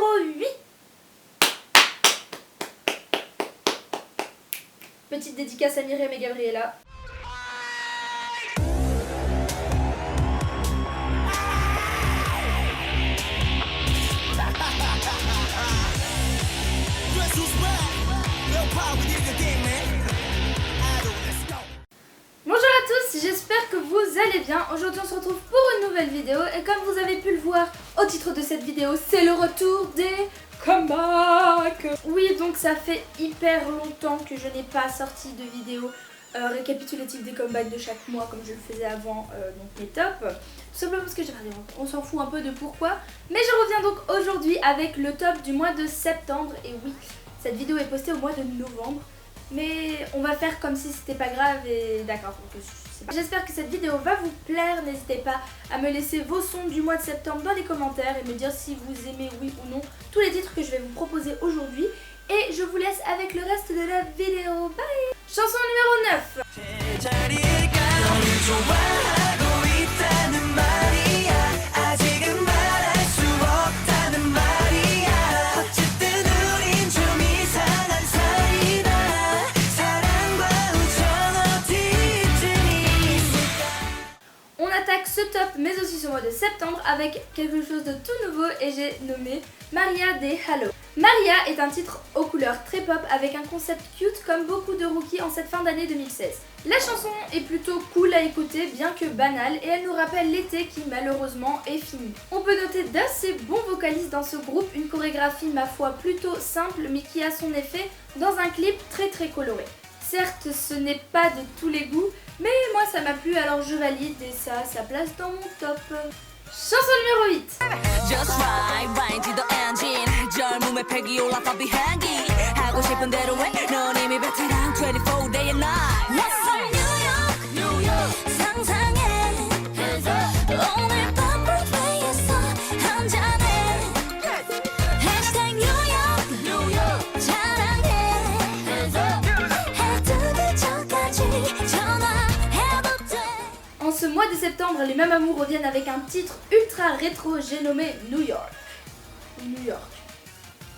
numéro 8. Petite dédicace à Myriam et Gabriella. Bonjour à tous, j'espère que vous allez bien. Aujourd'hui on se retrouve pour une nouvelle vidéo et comme vous avez pu le voir au titre de cette vidéo, c'est le retour des comebacks. Oui, donc ça fait hyper longtemps que je n'ai pas sorti de vidéo récapitulative des comebacks de chaque mois comme je le faisais avant, donc mes tops. Tout simplement parce que on s'en fout un peu de pourquoi. Mais je reviens donc aujourd'hui avec le top du mois de septembre. Et oui, cette vidéo est postée au mois de novembre. Mais on va faire comme si c'était pas grave et d'accord. J'espère que cette vidéo va vous plaire. N'hésitez pas à me laisser vos sons du mois de septembre dans les commentaires et me dire si vous aimez oui ou non tous les titres que je vais vous proposer aujourd'hui. Et je vous laisse avec le reste de la vidéo. Bye! Chanson numéro 9. On attaque ce top mais aussi ce mois de septembre avec quelque chose de tout nouveau et j'ai nommé Maria des Halo. Maria est un titre aux couleurs très pop avec un concept cute comme beaucoup de rookies en cette fin d'année 2016. La chanson est plutôt cool à écouter bien que banale et elle nous rappelle l'été qui malheureusement est fini. On peut noter d'assez bons vocalistes dans ce groupe, une chorégraphie ma foi plutôt simple mais qui a son effet dans un clip très coloré. Certes ce n'est pas de tous les goûts mais moi ça m'a plu alors je valide et ça a sa place dans mon top. Chanson numéro 8. En ce mois de septembre, les mêmes amours reviennent avec un titre ultra rétro, j'ai nommé New York. New York.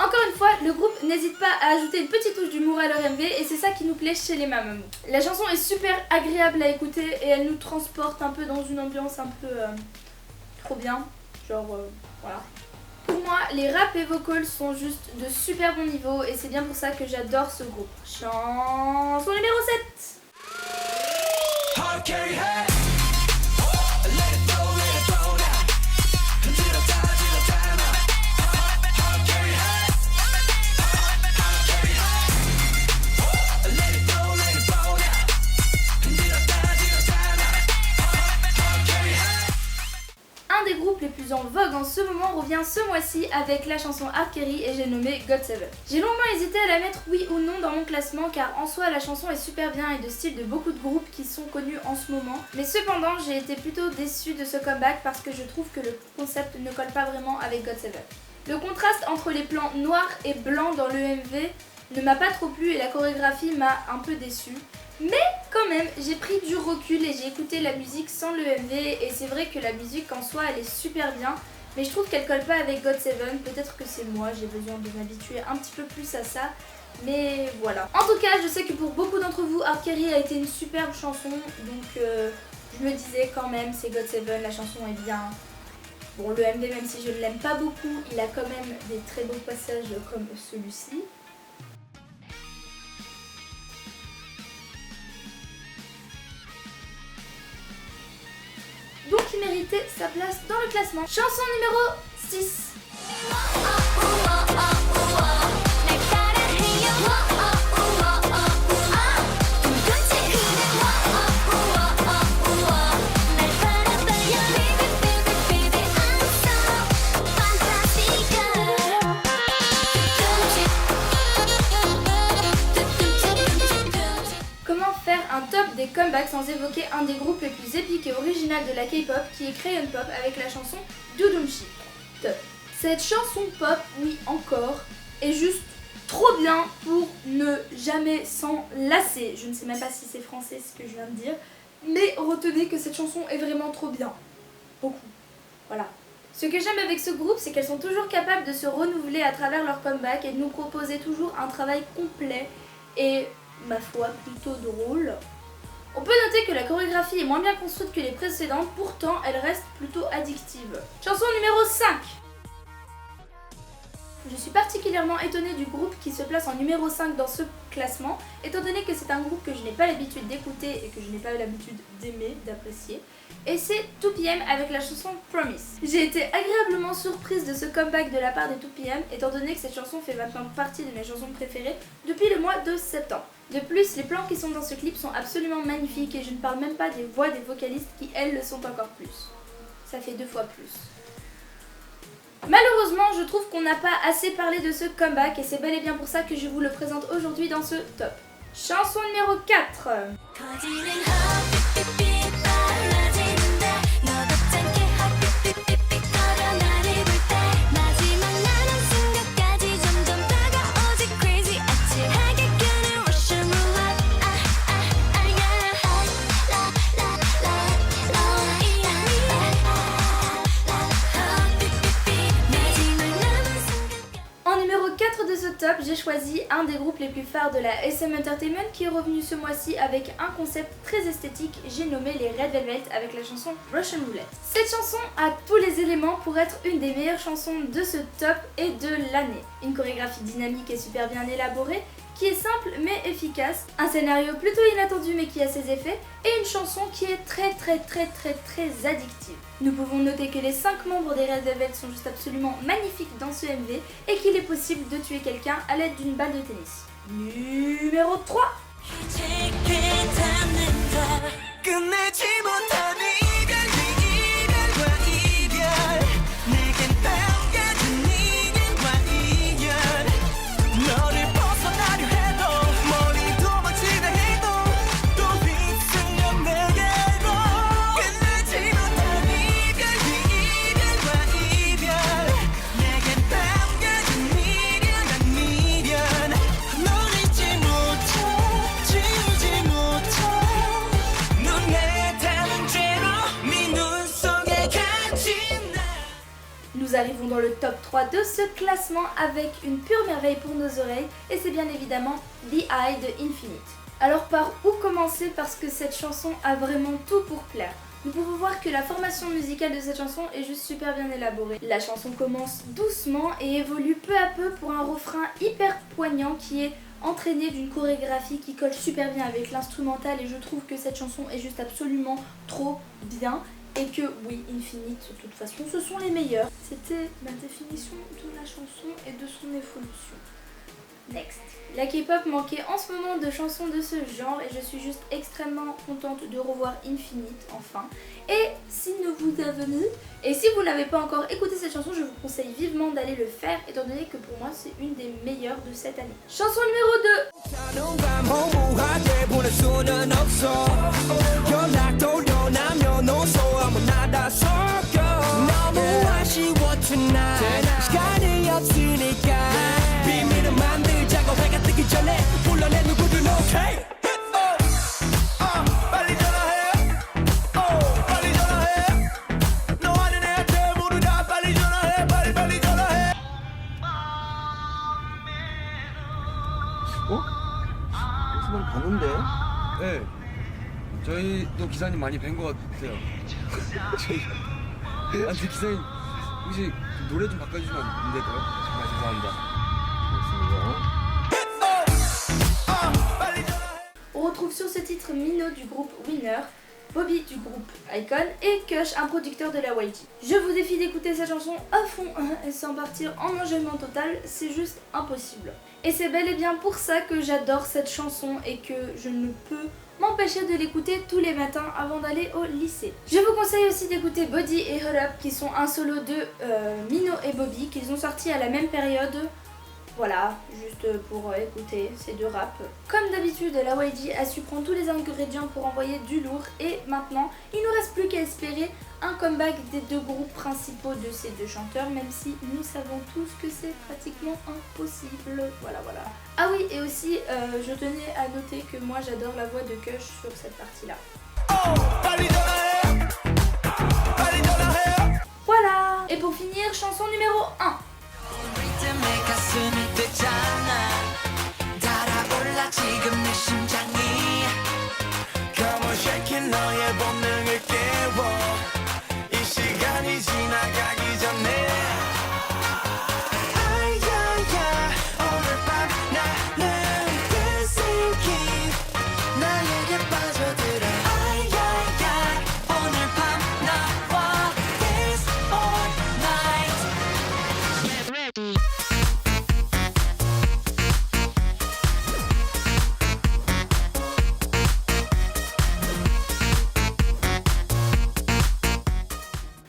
Encore une fois, le groupe n'hésite pas à ajouter une petite touche d'humour à leur MV et c'est ça qui nous plaît chez les Mamamoo. La chanson est super agréable à écouter et elle nous transporte un peu dans une ambiance un peu trop bien. Genre, voilà. Pour moi, les rap et vocals sont juste de super bon niveau et c'est bien pour ça que j'adore ce groupe. Chanson numéro 7. Un des groupes les plus en vogue en ce moment revient ce mois-ci avec la chanson Archery et j'ai nommé GOT7. J'ai longuement hésité à la mettre oui ou non dans mon classement car en soi la chanson est super bien et de style de beaucoup de groupes qui sont connus en ce moment. Mais cependant j'ai été plutôt déçue de ce comeback parce que je trouve que le concept ne colle pas vraiment avec GOT7. Le contraste entre les plans noirs et blancs dans l'EMV ne m'a pas trop plu et la chorégraphie m'a un peu déçue. Mais quand même, j'ai pris du recul et j'ai écouté la musique sans le MV et c'est vrai que la musique en soi elle est super bien mais je trouve qu'elle colle pas avec GOT7, peut-être que c'est moi, j'ai besoin de m'habituer un petit peu plus à ça, mais voilà. En tout cas, je sais que pour beaucoup d'entre vous, Archery a été une superbe chanson, donc je me disais quand même c'est GOT7, la chanson est bien. Bon, le MV même si je ne l'aime pas beaucoup, il a quand même des très beaux passages comme celui-ci. Donc il méritait sa place dans le classement. Chanson numéro 6. Comment faire un top des comebacks sans évoquer un des groupes les plus épiques et originaux de la K-pop qui est Crayon Pop avec la chanson Dudumshi. Cette chanson pop, oui encore, est juste trop bien pour ne jamais s'en lasser. Je ne sais même pas si c'est français ce que je viens de dire, mais retenez que cette chanson est vraiment trop bien. Beaucoup. Voilà. Ce que j'aime avec ce groupe, c'est qu'elles sont toujours capables de se renouveler à travers leur comeback et de nous proposer toujours un travail complet et, ma foi, plutôt drôle. On peut noter que la chorégraphie est moins bien construite que les précédentes, pourtant elle reste plutôt addictive. Chanson numéro 5. Je suis particulièrement étonnée du groupe qui se place en numéro 5 dans ce classement, étant donné que c'est un groupe que je n'ai pas l'habitude d'écouter et que je n'ai pas l'habitude d'aimer, d'apprécier. Et c'est 2PM avec la chanson Promise. J'ai été agréablement surprise de ce comeback de la part des 2PM, étant donné que cette chanson fait maintenant partie de mes chansons préférées depuis le mois de septembre. De plus, les plans qui sont dans ce clip sont absolument magnifiques et je ne parle même pas des voix des vocalistes qui, elles, le sont encore plus. Ça fait 2 fois plus. Malheureusement, je trouve qu'on n'a pas assez parlé de ce comeback et c'est bel et bien pour ça que je vous le présente aujourd'hui dans ce top. Chanson numéro 4. De ce top, j'ai choisi un des groupes les plus phares de la SM Entertainment qui est revenu ce mois-ci avec un concept très esthétique, j'ai nommé les Red Velvet avec la chanson Russian Roulette. Cette chanson a tous les éléments pour être une des meilleures chansons de ce top et de l'année. Une chorégraphie dynamique et super bien élaborée, qui est simple mais efficace, un scénario plutôt inattendu mais qui a ses effets, et une chanson qui est très addictive. Nous pouvons noter que les 5 membres des Red Velvet sont juste absolument magnifiques dans ce MV et qu'il est possible de tuer quelqu'un à l'aide d'une balle de tennis. Numéro 3. Nous arrivons dans le top 3 de ce classement avec une pure merveille pour nos oreilles et c'est bien évidemment The Eye de Infinite. Alors par où commencer parce que cette chanson a vraiment tout pour plaire. Nous pouvons voir que la formation musicale de cette chanson est juste super bien élaborée. La chanson commence doucement et évolue peu à peu pour un refrain hyper poignant qui est entraîné d'une chorégraphie qui colle super bien avec l'instrumental et je trouve que cette chanson est juste absolument trop bien. Et que oui, Infinite, de toute façon, ce sont les meilleurs. C'était ma définition de la chanson et de son évolution. Next. La K-pop manquait en ce moment de chansons de ce genre et je suis juste extrêmement contente de revoir Infinite enfin. Et si vous n'avez pas encore écouté cette chanson, je vous conseille vivement d'aller le faire étant donné que pour moi c'est une des meilleures de cette année. Chanson numéro 2. 가는데? 네, 저희도 기사님 많이 뵌 것 같아요. 근데 기사님 혹시 노래 좀 바꿔주시면 안 될까요? 정말 죄송합니다. On retrouve sur ce titre Mino du groupe Winner, Bobby du groupe Icon et Kush, un producteur de la YG. Je vous défie d'écouter cette chanson à fond et sans partir en enjaillement total, c'est juste impossible. Et c'est bel et bien pour ça que j'adore cette chanson et que je ne peux m'empêcher de l'écouter tous les matins avant d'aller au lycée. Je vous conseille aussi d'écouter Body et Hold Up qui sont un solo de Mino et Bobby qu'ils ont sorti à la même période. Voilà, juste pour écouter ces deux raps. Comme d'habitude, la YG a su prendre tous les ingrédients pour envoyer du lourd et maintenant, il ne nous reste plus qu'à espérer un comeback des deux groupes principaux de ces deux chanteurs, même si nous savons tous que c'est pratiquement impossible. Voilà. Ah oui, et aussi, je tenais à noter que moi j'adore la voix de Kush sur cette partie-là. Voilà. Et pour finir, chanson numéro 1.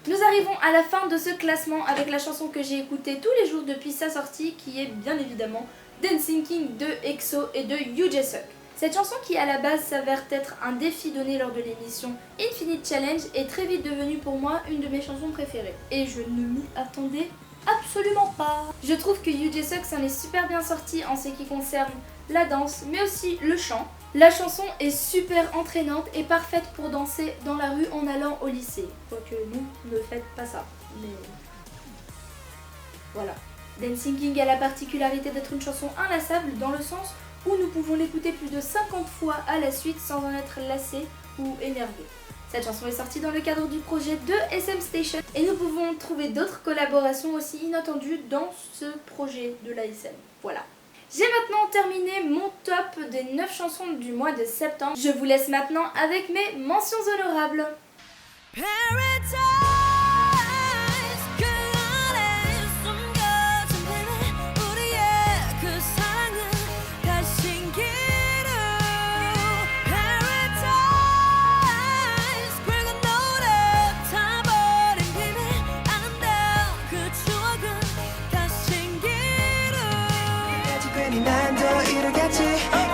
Nous arrivons à la fin de ce classement avec la chanson que j'ai écoutée tous les jours depuis sa sortie, qui est bien évidemment Dancing King de EXO et de Yoo Jae-suk. Cette chanson qui à la base s'avère être un défi donné lors de l'émission Infinite Challenge est très vite devenue pour moi une de mes chansons préférées. Et je ne m'y attendais absolument pas. Je trouve que Yoo Jae-suk s'en est super bien sorti en ce qui concerne la danse mais aussi le chant. La chanson est super entraînante et parfaite pour danser dans la rue en allant au lycée. Quoique nous, ne faites pas ça. Mais voilà. Dancing King a la particularité d'être une chanson inlassable dans le sens où nous pouvons l'écouter plus de 50 fois à la suite sans en être lassé ou énervé. Cette chanson est sortie dans le cadre du projet de SM Station et nous pouvons trouver d'autres collaborations aussi inattendues dans ce projet de l'ASM. Voilà. J'ai maintenant terminé mon top des 9 chansons du mois de septembre. Je vous laisse maintenant avec mes mentions honorables.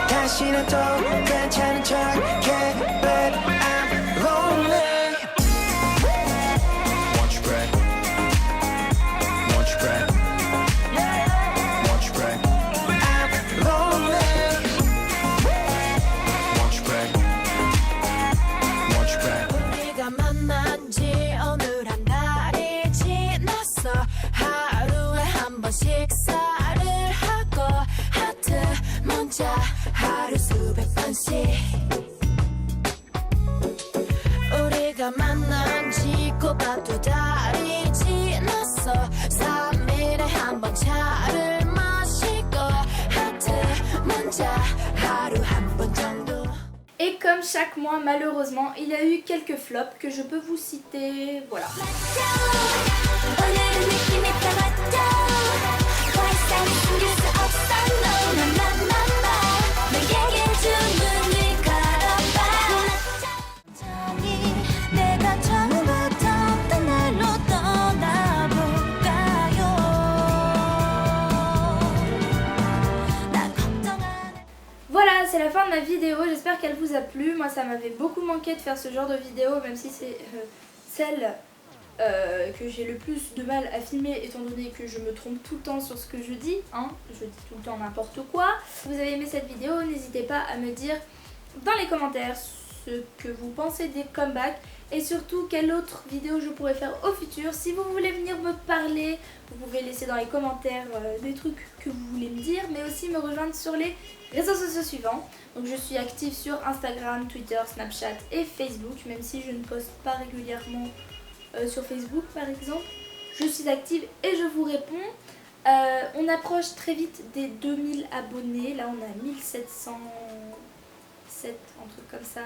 다시는 또 괜찮은 척해 but I'm lonely Want you back Want you back Want you back I'm lonely Want you back Want you back 우리가 만난 지 오늘 한 달이 지났어 하루에 한 번 식사를 하고 하트 문자 하루 수백 번씩 우리가 만난 지 곱하기 2달이 지났어 3일에 한 번 차를 마시고 하트 문자 하루 한 번 정도. Et comme chaque mois, malheureusement, il y a eu quelques flops que je peux vous citer. Voilà. Voilà, c'est la fin de ma vidéo, j'espère qu'elle vous a plu. Moi ça m'avait beaucoup manqué de faire ce genre de vidéo, même si c'est celle que j'ai le plus de mal à filmer étant donné que je me trompe tout le temps sur ce que je dis, hein. Je dis tout le temps n'importe quoi. Si vous avez aimé cette vidéo, n'hésitez pas à me dire dans les commentaires ce que vous pensez des comebacks et surtout quelle autre vidéo je pourrais faire au futur. Si vous voulez venir me parler, vous pouvez laisser dans les commentaires des trucs que vous voulez me dire, mais aussi me rejoindre sur les réseaux sociaux suivants. Donc je suis active sur Instagram, Twitter, Snapchat et Facebook, même si je ne poste pas régulièrement sur Facebook par exemple. Je suis active et je vous réponds. On approche très vite des 2000 abonnés, là on a 1707, un truc comme ça,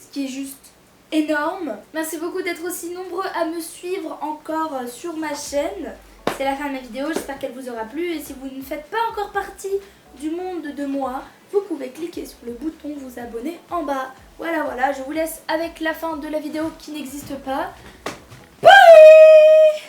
ce qui est juste énorme. Merci beaucoup d'être aussi nombreux à me suivre encore sur ma chaîne. C'est la fin de ma vidéo, j'espère qu'elle vous aura plu et si vous ne faites pas encore partie du monde de moi, vous pouvez cliquer sur le bouton vous abonner en bas. Voilà, je vous laisse avec la fin de la vidéo qui n'existe pas. Bye!